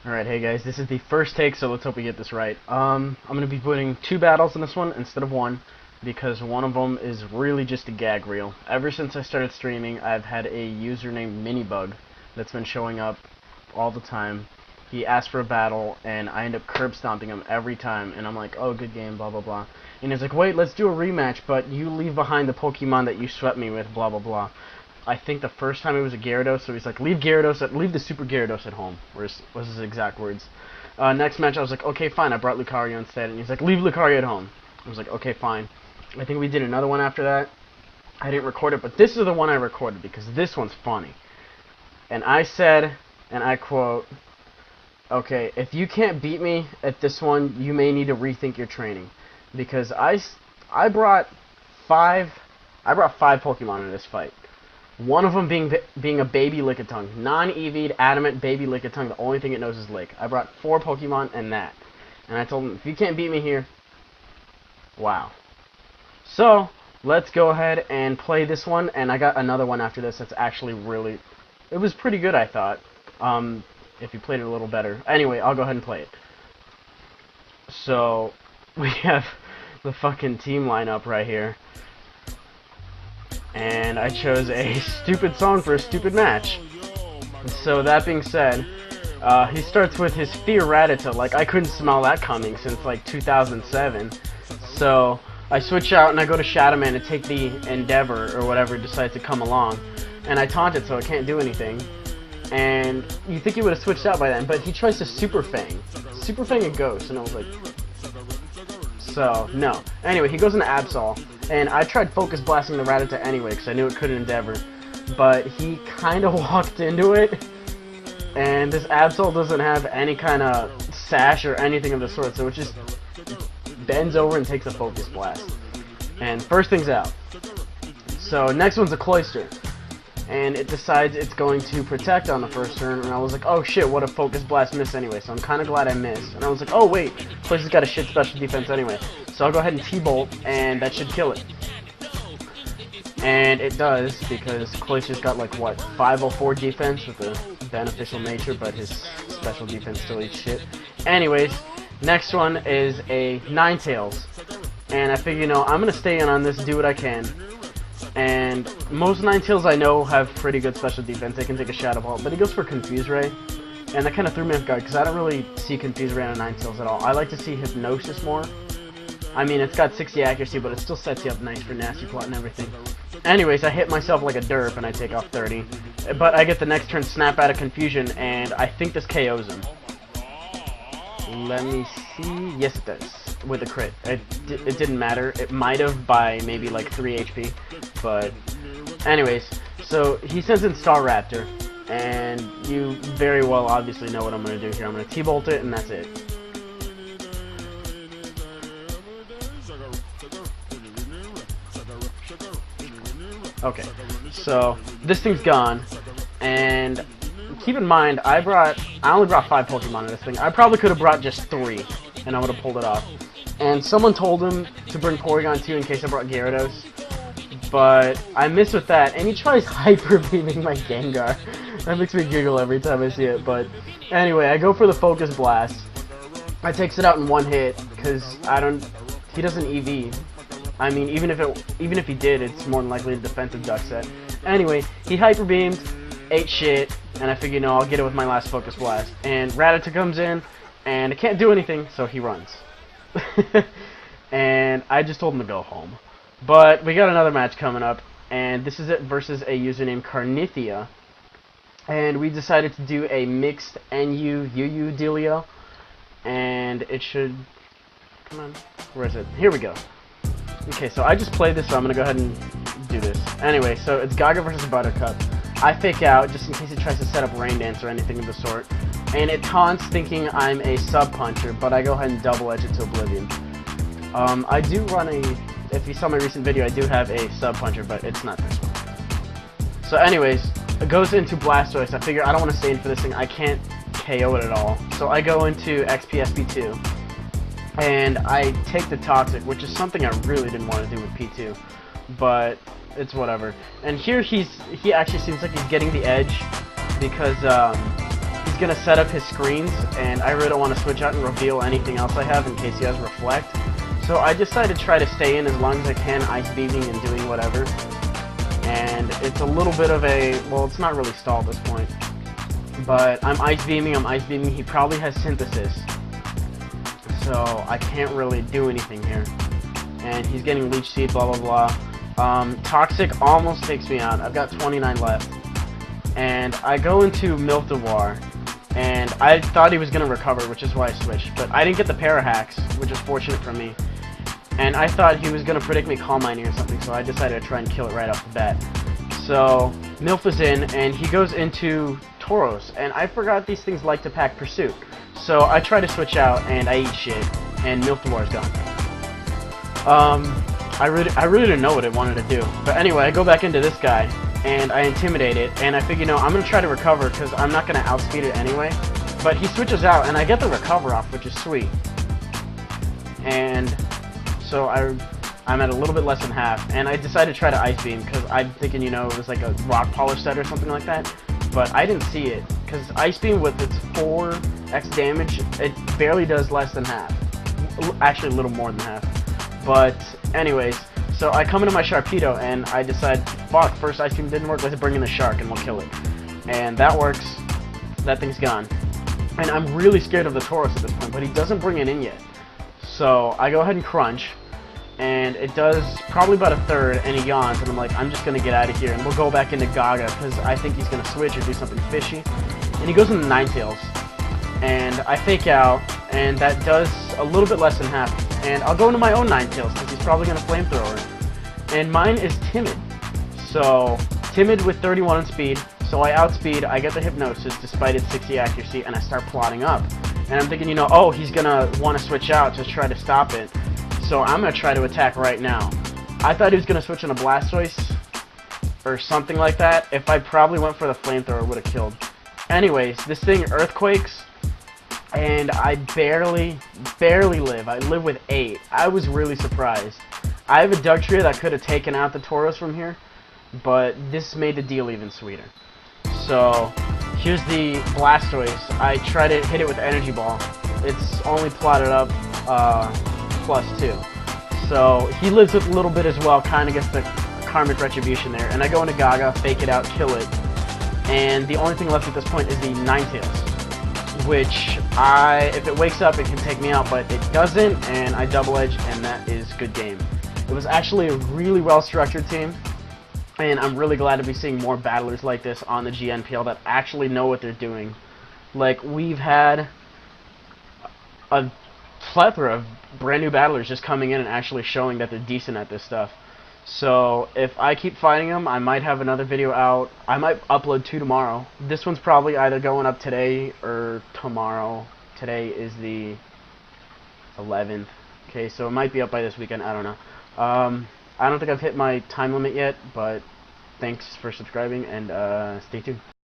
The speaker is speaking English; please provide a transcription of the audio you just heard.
Alright, hey guys, this is the first take, so let's hope we get this right. I'm going to be putting 2 battles in this one instead of 1, because one of them is really just a gag reel. Ever since I started streaming, I've had a user named Minibug that's been showing up all the time. He asked for a battle, and I end up curb stomping him every time, and I'm like, oh, good game, blah, blah, blah. And he's like, wait, let's do a rematch, but you leave behind the Pokemon that you swept me with, blah, blah, blah. I think the first time it was a Gyarados, so he's like, leave the Super Gyarados at home, was his exact words. Next match, I was like, okay, fine, I brought Lucario instead, and he's like, leave Lucario at home. I was like, okay, fine. I think we did another one after that. I didn't record it, but this is the one I recorded, because this one's funny. And I said, and I quote, okay, if you can't beat me at this one, you may need to rethink your training. Because I brought five Pokemon in this fight. One of them being a baby Lickitung. Non-EV'd, adamant baby Lickitung. The only thing it knows is Lick. I brought 4 Pokemon and that. And I told him, if you can't beat me here, wow. So, let's go ahead and play this one. And I got another one after this that's actually really... It was pretty good, I thought. If you played it a little better. Anyway, I'll go ahead and play it. So, we have the fucking team lineup right here. And I chose a stupid song for a stupid match. So that being said, he starts with his Fear Rattata. Like, I couldn't smell that coming since like 2007. So I switch out and I go to Shadow Man to take the Endeavor or whatever decides to come along. And I taunt it so it can't do anything. And you think he would have switched out by then, but he tries to Super Fang. Super Fang and Ghost, and I was like... So, no. Anyway, he goes into Absol. And I tried Focus Blasting the Rattata anyway, because I knew it couldn't Endeavor. But he kind of walked into it. And this Absol doesn't have any kind of sash or anything of the sort, so it just bends over and takes a Focus Blast. And first thing's out. So next one's a Cloyster. And it decides it's going to Protect on the first turn, and I was like, oh shit, what a Focus Blast miss anyway, so I'm kind of glad I missed. And I was like, oh wait, Cloyster's got a shit special defense anyway. So I'll go ahead and T-Bolt, and that should kill it. And it does, because Cloyster's got like, what, 504 defense with a beneficial nature, but his special defense still eats shit. Anyways, next one is a Ninetales. And I figure, you know, I'm going to stay in on this, do what I can. And most Ninetales I know have pretty good special defense. They can take a Shadow Ball, but he goes for Confuse Ray. And that kind of threw me off guard, because I don't really see Confuse Ray on a Ninetales at all. I like to see Hypnosis more. I mean, it's got 60 accuracy, but it still sets you up nice for Nasty Plot and everything. Anyways, I hit myself like a derp, and I take off 30. But I get the next turn Snap out of Confusion, and I think this KOs him. Let me see. Yes, it does. With a crit. It didn't matter. It might have by maybe like 3 HP. But anyways, so he sends in Staraptor. And you very well obviously know what I'm going to do here. I'm going to T-Bolt it, and that's it. Okay, so this thing's gone. And keep in mind, I only brought 5 Pokemon in this thing. I probably could have brought just 3, and I would have pulled it off. And someone told him to bring Porygon 2 in case I brought Gyarados. But I missed with that, and he tries Hyper Beaming my Gengar. That makes me giggle every time I see it. But anyway, I go for the Focus Blast. I takes it out in 1 hit, because he doesn't EV. I mean, even if he did, it's more than likely a defensive duck set. Anyway, he Hyper Beamed, ate shit, and I figure, no, I'll get it with my last Focus Blast. And Rattata comes in, and it can't do anything, so he runs. And I just told him to go home. But we got another match coming up, and this is it versus a user named Carnithia. And we decided to do a mixed NU-UU dealio. And it should... Come on. Where is it? Here we go. Okay, so I just played this, so I'm going to go ahead and do this. Anyway, so it's Gaga versus Buttercup. I fake out just in case it tries to set up Rain Dance or anything of the sort. And it taunts thinking I'm a Sub-Puncher, but I go ahead and double edge it to Oblivion. I do run if you saw my recent video, I do have a Sub-Puncher, but it's not this one. So anyways, it goes into Blastoise. I figure I don't want to stay in for this thing. I can't KO it at all. So I go into XP-SP2. And I take the Toxic, which is something I really didn't want to do with P2. But it's whatever. And here he actually seems like he's getting the edge because he's gonna set up his screens, and I really don't want to switch out and reveal anything else I have in case he has reflect. So I decided to try to stay in as long as I can, ice beaming and doing whatever. And it's a little bit of a, well, it's not really stall at this point. But I'm ice beaming, he probably has synthesis. So I can't really do anything here. And he's getting leech seed, blah blah blah. Toxic almost takes me out. I've got 29 left. And I go into Milk Devoir, and I thought he was going to recover, which is why I switched. But I didn't get the para-hacks, which is fortunate for me. And I thought he was going to predict me Calm Mining or something, so I decided to try and kill it right off the bat. So, Milf is in, and he goes into Tauros, and I forgot these things like to pack Pursuit. So I try to switch out, and I eat shit, and Milf Devoir is gone. I really didn't know what it wanted to do. But anyway, I go back into this guy, and I intimidate it, and I figure, you know, I'm going to try to recover, because I'm not going to outspeed it anyway. But he switches out, and I get the recover off, which is sweet. And so I'm at a little bit less than half, and I decided to try to Ice Beam, because I'm thinking, you know, it was like a Rock Polish set or something like that. But I didn't see it, because Ice Beam with its 4x damage, it barely does less than half. Actually, a little more than half. But anyways, so I come into my Sharpedo, and I decide, fuck, first Ice Beam didn't work, let's bring in the Shark, and we'll kill it. And that works. That thing's gone. And I'm really scared of the Tauros at this point, but he doesn't bring it in yet. So I go ahead and crunch, and it does probably about a third, and he yawns, and I'm like, I'm just going to get out of here, and we'll go back into Gaga, because I think he's going to switch or do something fishy. And he goes into Ninetales, and I fake out, and that does a little bit less than half. And I'll go into my own Ninetales, because he's probably going to Flamethrower. And mine is Timid. So, Timid with 31 in speed, so I outspeed, I get the Hypnosis despite its 60 accuracy, and I start plotting up. And I'm thinking, you know, oh, he's going to want to switch out to try to stop it. So I'm going to try to attack right now. I thought he was going to switch on a Blastoise or something like that. If I probably went for the Flamethrower, it would have killed. Anyways, this thing Earthquakes, and I barely live. I live with 8. I was really surprised. I have a Dugtrio that could have taken out the Tauros from here, but this made the deal even sweeter. So, here's the Blastoise. I try to hit it with Energy Ball. It's only plotted up +2. So, he lives with a little bit as well, kind of gets the Karmic Retribution there. And I go into Gaga, fake it out, kill it. And the only thing left at this point is the Ninetales, which if it wakes up, it can take me out, but it doesn't, and I double edge, and that is good game. It was actually a really well-structured team. And I'm really glad to be seeing more battlers like this on the GNPL that actually know what they're doing. Like, we've had a plethora of brand new battlers just coming in and actually showing that they're decent at this stuff. So, if I keep fighting them, I might have another video out. I might upload 2 tomorrow. This one's probably either going up today or tomorrow. Today is the 11th. Okay, so it might be up by this weekend. I don't know. I don't think I've hit my time limit yet, but thanks for subscribing, and stay tuned.